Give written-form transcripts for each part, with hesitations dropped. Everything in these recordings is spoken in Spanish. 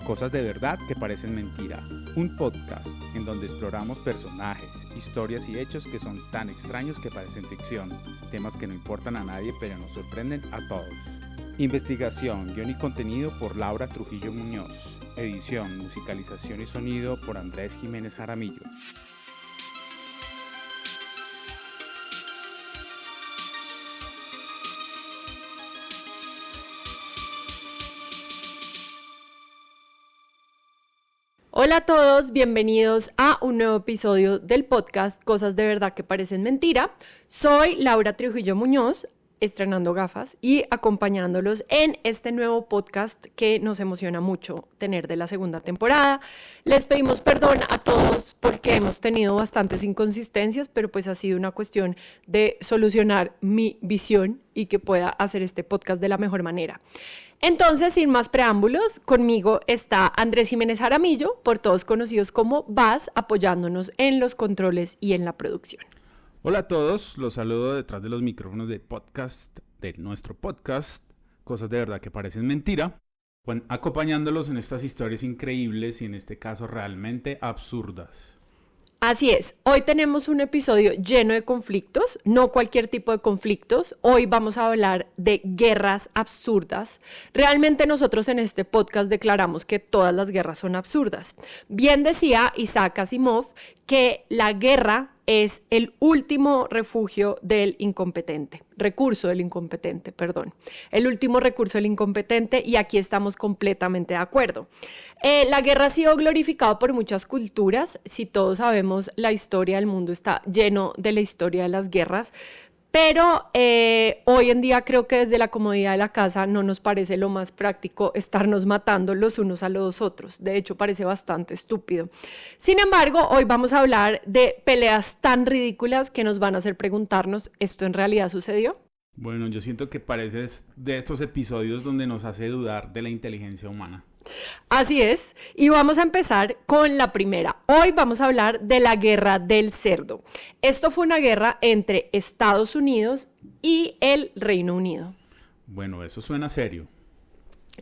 Cosas de verdad que parecen mentira. Un podcast en donde exploramos personajes, historias y hechos que son tan extraños que parecen ficción. Temas que no importan a nadie pero nos sorprenden a todos. Investigación, guión y contenido por Laura Trujillo Muñoz. Edición, musicalización y sonido por Andrés Jiménez Jaramillo. Hola a todos, bienvenidos a un nuevo episodio del podcast Cosas de verdad que parecen mentira. Soy Laura Trujillo Muñoz, estrenando gafas y acompañándolos en este nuevo podcast que nos emociona mucho tener de la segunda temporada. Les pedimos perdón a todos porque hemos tenido bastantes inconsistencias, pero pues ha sido una cuestión de solucionar mi visión y que pueda hacer este podcast de la mejor manera. Entonces, sin más preámbulos, conmigo está Andrés Jiménez Jaramillo, por todos conocidos como Baz, apoyándonos en los controles y en la producción. Hola a todos, los saludo detrás de los micrófonos de nuestro podcast, Cosas de verdad que parecen mentira, acompañándolos en estas historias increíbles y en este caso realmente absurdas. Así es, hoy tenemos un episodio lleno de conflictos, no cualquier tipo de conflictos. Hoy vamos a hablar de guerras absurdas. Realmente nosotros en este podcast declaramos que todas las guerras son absurdas. Bien decía Isaac Asimov que la guerra es el último recurso del incompetente, el último recurso del incompetente, y aquí estamos completamente de acuerdo. La guerra ha sido glorificada por muchas culturas. Si todos sabemos la historia, el mundo está lleno de la historia de las guerras, pero hoy en día creo que desde la comodidad de la casa no nos parece lo más práctico estarnos matando los unos a los otros. De hecho, parece bastante estúpido. Sin embargo, hoy vamos a hablar de peleas tan ridículas que nos van a hacer preguntarnos, ¿esto en realidad sucedió? Bueno, yo siento que parece de estos episodios donde nos hace dudar de la inteligencia humana. Así es, y vamos a empezar con la primera. Hoy vamos a hablar de la guerra del cerdo. Esto fue una guerra entre Estados Unidos y el Reino Unido. Bueno, eso suena serio.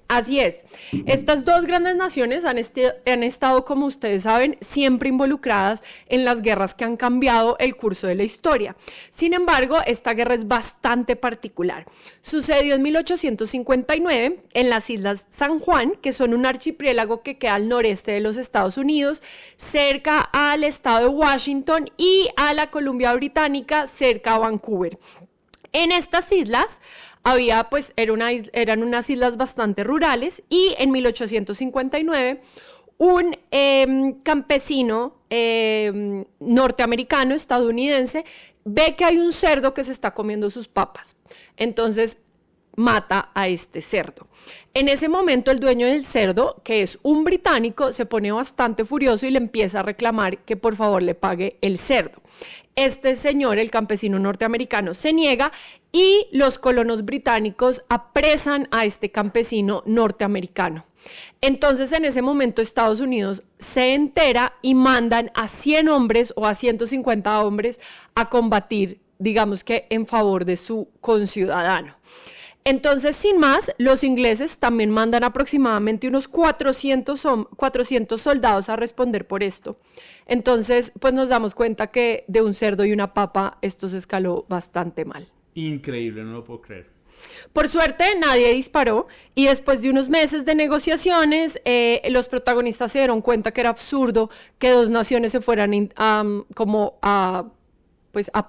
Así es. Estas dos grandes naciones han estado, como ustedes saben, siempre involucradas en las guerras que han cambiado el curso de la historia. Sin embargo, esta guerra es bastante particular. Sucedió en 1859 en las Islas San Juan, que son un archipiélago que queda al noreste de los Estados Unidos, cerca al estado de Washington y a la Columbia Británica, cerca a Vancouver. En estas islas eran unas islas bastante rurales, y en 1859 un campesino norteamericano, estadounidense, ve que hay un cerdo que se está comiendo sus papas. Entonces mata a este cerdo. En ese momento el dueño del cerdo, que es un británico, se pone bastante furioso y le empieza a reclamar que por favor le pague el cerdo. Este señor, el campesino norteamericano, se niega y los colonos británicos apresan a este campesino norteamericano. Entonces, en ese momento, Estados Unidos se entera y mandan a 100 hombres o a 150 hombres a combatir, digamos que en favor de su conciudadano. Entonces, sin más, los ingleses también mandan aproximadamente unos 400 soldados a responder por esto. Entonces, pues nos damos cuenta que de un cerdo y una papa esto se escaló bastante mal. Increíble, no lo puedo creer. Por suerte, nadie disparó, y después de unos meses de negociaciones, los protagonistas se dieron cuenta que era absurdo que dos naciones se fueran a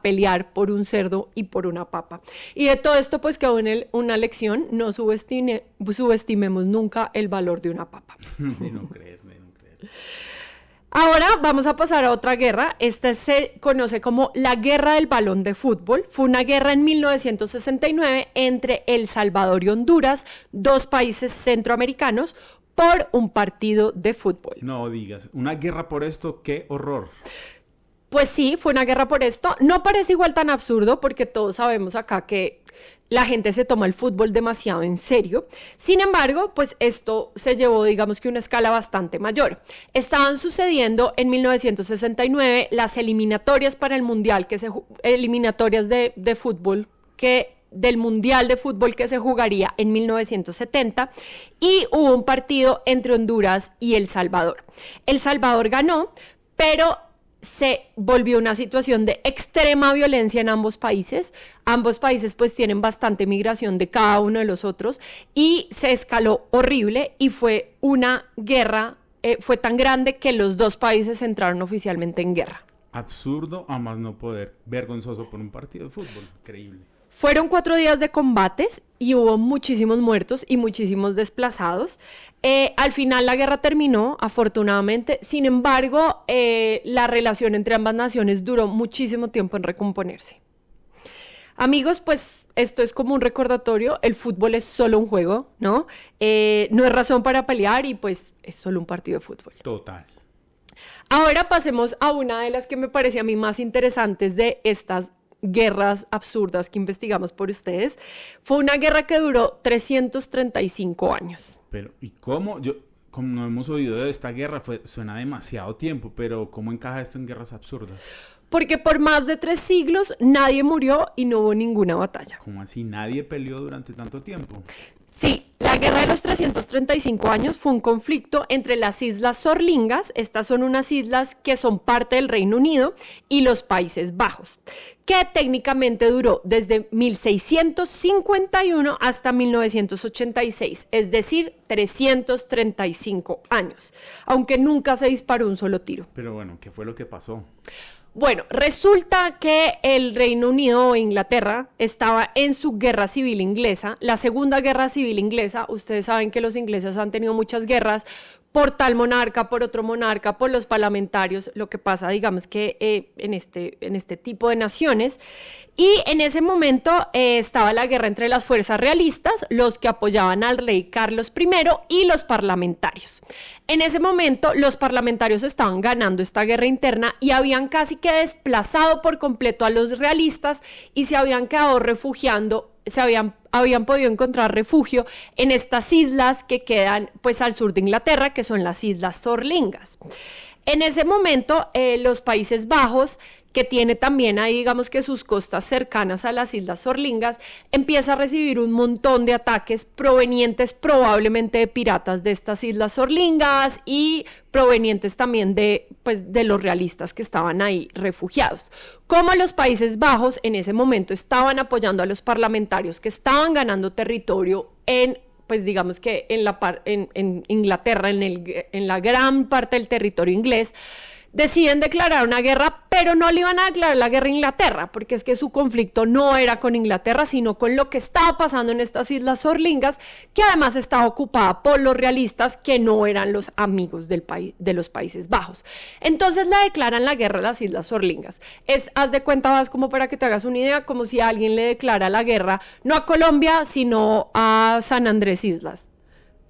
pelear por un cerdo y por una papa. Y de todo esto pues quedó una lección: no subestimemos nunca el valor de una papa. De no creer. Ahora vamos a pasar a otra guerra. Esta se conoce como la Guerra del Balón de Fútbol. Fue una guerra en 1969 entre El Salvador y Honduras, dos países centroamericanos, por un partido de fútbol. No digas, ¿una guerra por esto? ¡Qué horror! Pues sí, fue una guerra por esto. No parece igual tan absurdo porque todos sabemos acá que la gente se toma el fútbol demasiado en serio. Sin embargo, pues esto se llevó, digamos que a una escala bastante mayor. Estaban sucediendo en 1969 las eliminatorias para el Mundial, eliminatorias de fútbol que del Mundial de Fútbol que se jugaría en 1970 y hubo un partido entre Honduras y El Salvador. El Salvador ganó, pero se volvió una situación de extrema violencia en ambos países. Ambos países pues tienen bastante migración de cada uno de los otros y se escaló horrible y fue una guerra, fue tan grande que los dos países entraron oficialmente en guerra. Absurdo, a más no poder, vergonzoso por un partido de fútbol, increíble. Fueron 4 días de combates y hubo muchísimos muertos y muchísimos desplazados. Al final la guerra terminó, afortunadamente. Sin embargo, la relación entre ambas naciones duró muchísimo tiempo en recomponerse. Amigos, pues esto es como un recordatorio. El fútbol es solo un juego, ¿no? No es razón para pelear y pues es solo un partido de fútbol. Total. Ahora pasemos a una de las que me parece a mí más interesantes de estas guerras absurdas que investigamos por ustedes. Fue una guerra que duró 335 años. Pero, ¿y cómo? Como no hemos oído de esta guerra, suena demasiado tiempo, pero ¿cómo encaja esto en guerras absurdas? Porque por más de 3 siglos nadie murió y no hubo ninguna batalla. ¿Cómo así? ¿Nadie peleó durante tanto tiempo? Sí, la Guerra de los 335 años fue un conflicto entre las Islas Sorlingas, estas son unas islas que son parte del Reino Unido, y los Países Bajos, que técnicamente duró desde 1651 hasta 1986, es decir, 335 años, aunque nunca se disparó un solo tiro. Pero bueno, ¿qué fue lo que pasó? Bueno, resulta que el Reino Unido o Inglaterra estaba en su guerra civil inglesa, la Segunda Guerra Civil Inglesa. Ustedes saben que los ingleses han tenido muchas guerras por tal monarca, por otro monarca, por los parlamentarios, lo que pasa, digamos que en este tipo de naciones. Y en ese momento estaba la guerra entre las fuerzas realistas, los que apoyaban al rey Carlos I y los parlamentarios. En ese momento los parlamentarios estaban ganando esta guerra interna y habían casi que desplazado por completo a los realistas y se habían quedado refugiando, habían podido encontrar refugio en estas islas que quedan pues al sur de Inglaterra, que son las Islas Sorlingas. En ese momento los Países Bajos, que tiene también ahí, digamos que sus costas cercanas a las Islas Sorlingas, empieza a recibir un montón de ataques provenientes probablemente de piratas de estas Islas Sorlingas y provenientes también de los realistas que estaban ahí refugiados. Como los Países Bajos en ese momento estaban apoyando a los parlamentarios que estaban ganando territorio en digamos que en Inglaterra, en la gran parte del territorio inglés, deciden declarar una guerra, pero no le iban a declarar la guerra a Inglaterra, porque es que su conflicto no era con Inglaterra, sino con lo que estaba pasando en estas Islas Sorlingas, que además estaba ocupada por los realistas, que no eran los amigos de los Países Bajos. Entonces le declaran la guerra a las Islas Sorlingas. Haz de cuenta, vas como para que te hagas una idea, como si alguien le declara la guerra, no a Colombia, sino a San Andrés Islas.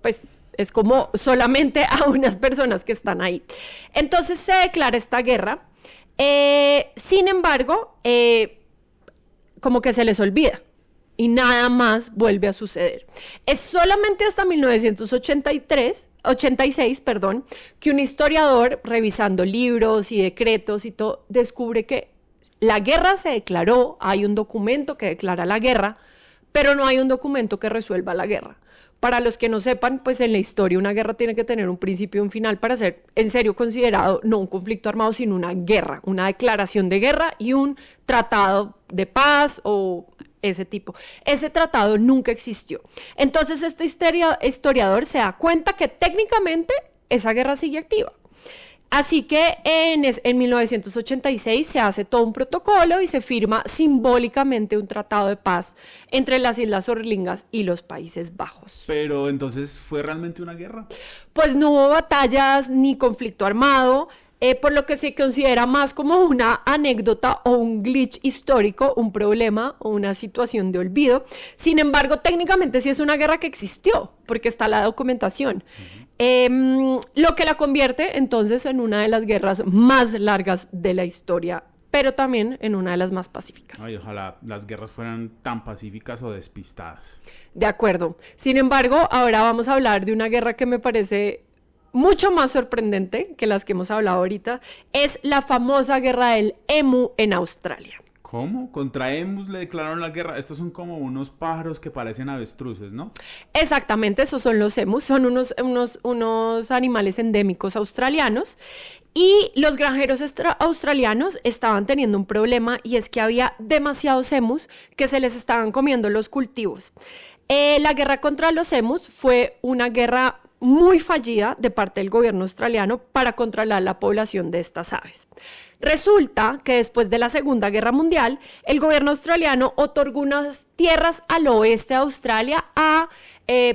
Pues es como solamente a unas personas que están ahí. Entonces se declara esta guerra. Sin embargo, como que se les olvida y nada más vuelve a suceder. Es solamente hasta 1986, que un historiador, revisando libros y decretos y todo, descubre que la guerra se declaró, hay un documento que declara la guerra, pero no hay un documento que resuelva la guerra. Para los que no sepan, pues en la historia una guerra tiene que tener un principio y un final para ser en serio considerado no un conflicto armado, sino una guerra, una declaración de guerra y un tratado de paz o ese tipo. Ese tratado nunca existió. Entonces este historiador se da cuenta que técnicamente esa guerra sigue activa. Así que en 1986 se hace todo un protocolo y se firma simbólicamente un tratado de paz entre las Islas Sorlingas y los Países Bajos. Pero entonces, ¿fue realmente una guerra? Pues no hubo batallas ni conflicto armado, por lo que se considera más como una anécdota o un glitch histórico, un problema o una situación de olvido. Sin embargo, técnicamente sí es una guerra que existió, porque está la documentación. Lo que la convierte entonces en una de las guerras más largas de la historia, pero también en una de las más pacíficas. Ay, ojalá las guerras fueran tan pacíficas o despistadas. De acuerdo. Sin embargo, ahora vamos a hablar de una guerra que me parece mucho más sorprendente que las que hemos hablado ahorita. Es la famosa guerra del Emu en Australia. ¿Cómo? Contra Emus le declararon la guerra. Estos son como unos pájaros que parecen avestruces, ¿no? Exactamente, esos son los emus, son unos animales endémicos australianos. Y los granjeros australianos estaban teniendo un problema, y es que había demasiados emus que se les estaban comiendo los cultivos. La guerra contra los emus fue una guerra muy fallida de parte del gobierno australiano para controlar la población de estas aves. Resulta que después de la Segunda Guerra Mundial, el gobierno australiano otorgó unas tierras al oeste de Australia a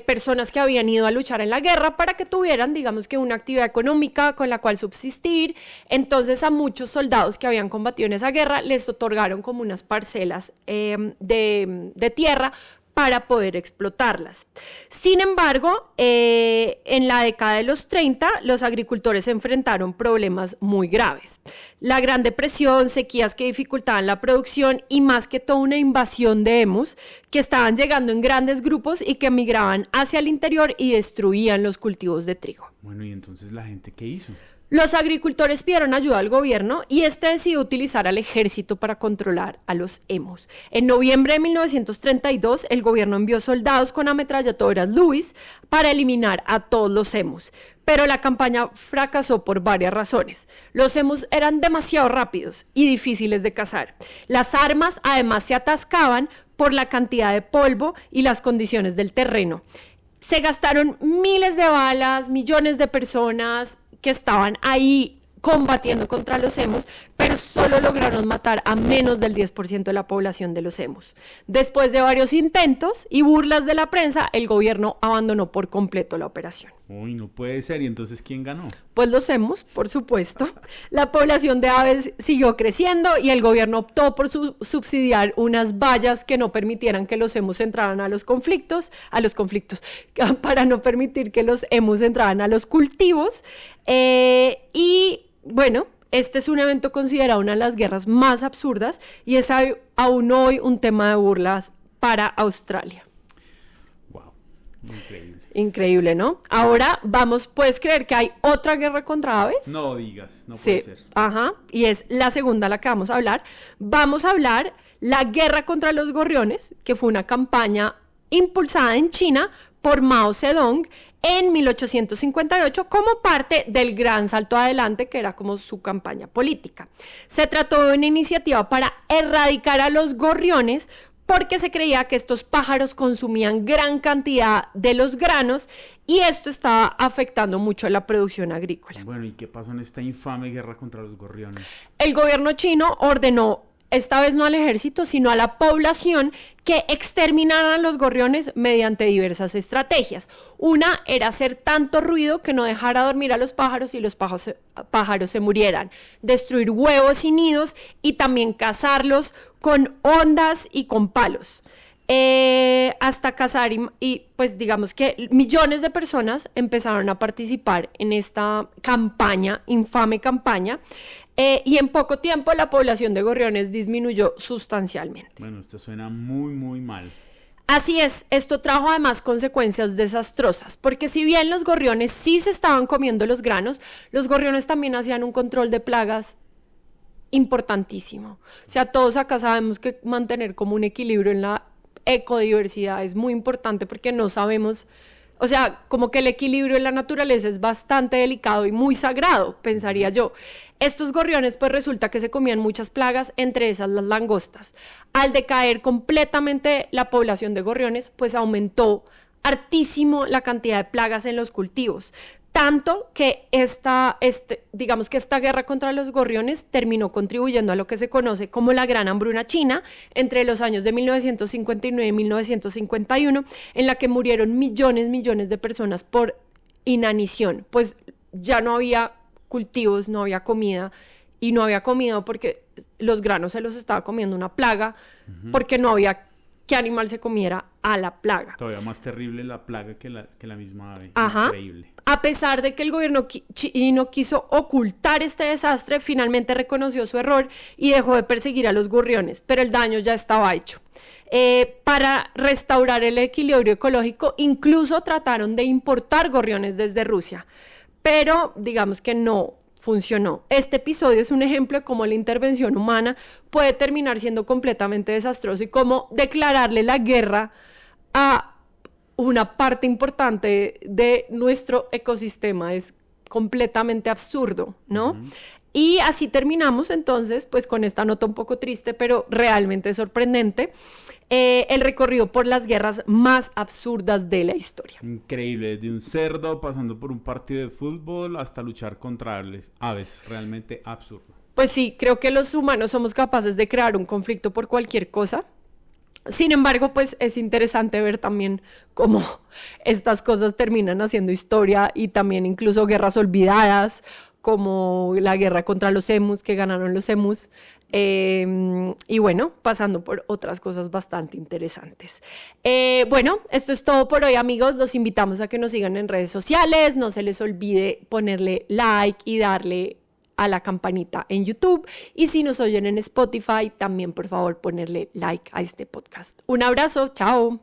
personas que habían ido a luchar en la guerra para que tuvieran, digamos que, una actividad económica con la cual subsistir. Entonces, a muchos soldados que habían combatido en esa guerra les otorgaron como unas parcelas de tierra para poder explotarlas. Sin embargo, en la década de los 30, los agricultores se enfrentaron problemas muy graves. La Gran Depresión, sequías que dificultaban la producción y más que todo una invasión de emus que estaban llegando en grandes grupos y que migraban hacia el interior y destruían los cultivos de trigo. Bueno, ¿y entonces la gente qué hizo? Los agricultores pidieron ayuda al gobierno y este decidió utilizar al ejército para controlar a los emus. En noviembre de 1932, el gobierno envió soldados con ametralladoras Lewis para eliminar a todos los emus. Pero la campaña fracasó por varias razones. Los emus eran demasiado rápidos y difíciles de cazar. Las armas además se atascaban por la cantidad de polvo y las condiciones del terreno. Se gastaron miles de balas, millones de personas que estaban ahí combatiendo contra los emus, pero solo lograron matar a menos del 10% de la población de los emus. Después de varios intentos y burlas de la prensa, el gobierno abandonó por completo la operación. Uy, no puede ser. ¿Y entonces quién ganó? Pues los emus, por supuesto. La población de aves siguió creciendo y el gobierno optó por subsidiar unas vallas que no permitieran que los emus entraran a los conflictos, para no permitir que los emus entraran a los cultivos. Y bueno, este es un evento considerado una de las guerras más absurdas y es aún hoy un tema de burlas para Australia. Wow, increíble. Increíble, ¿no? Ahora ¿puedes creer que hay otra guerra contra aves? No digas, no Sí, puede ser. ajá, y es la segunda la que vamos a hablar. Vamos a hablar la guerra contra los gorriones, que fue una campaña impulsada en China por Mao Zedong en 1858 como parte del Gran Salto Adelante, que era como su campaña política. Se trató de una iniciativa para erradicar a los gorriones porque se creía que estos pájaros consumían gran cantidad de los granos y esto estaba afectando mucho a la producción agrícola. Bueno, ¿y qué pasó en esta infame guerra contra los gorriones? El gobierno chino ordenó, esta vez no al ejército, sino a la población, que exterminaran a los gorriones mediante diversas estrategias. Una era hacer tanto ruido que no dejara dormir a los pájaros y los pájaros se murieran. Destruir huevos y nidos y también cazarlos con ondas y con palos. Hasta cazar y pues digamos que millones de personas empezaron a participar en esta campaña, infame campaña, y en poco tiempo la población de gorriones disminuyó sustancialmente. Bueno, esto suena muy, muy mal. Así es, esto trajo además consecuencias desastrosas, porque si bien los gorriones sí se estaban comiendo los granos, los gorriones también hacían un control de plagas importantísimo. O sea, todos acá sabemos que mantener como un equilibrio en la ecodiversidad es muy importante porque no sabemos, o sea, como que el equilibrio en la naturaleza es bastante delicado y muy sagrado, pensaría yo. Estos gorriones pues resulta que se comían muchas plagas, entre esas las langostas. Al decaer completamente la población de gorriones, pues aumentó hartísimo la cantidad de plagas en los cultivos. Tanto que digamos que esta guerra contra los gorriones terminó contribuyendo a lo que se conoce como la Gran Hambruna China entre los años de 1959 y 1951, en la que murieron millones de personas por inanición. Pues ya no había cultivos, no había comida, y no había comida porque los granos se los estaba comiendo una plaga, porque no había qué animal se comiera a la plaga. Todavía más terrible la plaga que la misma ave. Ajá. Increíble. A pesar de que el gobierno chino quiso ocultar este desastre, finalmente reconoció su error y dejó de perseguir a los gorriones, pero el daño ya estaba hecho. Para restaurar el equilibrio ecológico, incluso trataron de importar gorriones desde Rusia, pero digamos que no funcionó. Este episodio es un ejemplo de cómo la intervención humana puede terminar siendo completamente desastroso y cómo declararle la guerra a una parte importante de nuestro ecosistema es completamente absurdo, ¿no? Uh-huh. Y así terminamos entonces, pues con esta nota un poco triste, pero realmente sorprendente, el recorrido por las guerras más absurdas de la historia. Increíble, desde un cerdo, pasando por un partido de fútbol, hasta luchar contra aves, realmente absurdo. Pues sí, creo que los humanos somos capaces de crear un conflicto por cualquier cosa. Sin embargo, pues es interesante ver también cómo estas cosas terminan haciendo historia y también incluso guerras olvidadas, como la guerra contra los emus, que ganaron los emus, y bueno, pasando por otras cosas bastante interesantes. Bueno, esto es todo por hoy, amigos. Los invitamos a que nos sigan en redes sociales. No se les olvide ponerle like y darle a la campanita en YouTube. Y si nos oyen en Spotify, también por favor ponerle like a este podcast. Un abrazo, chao.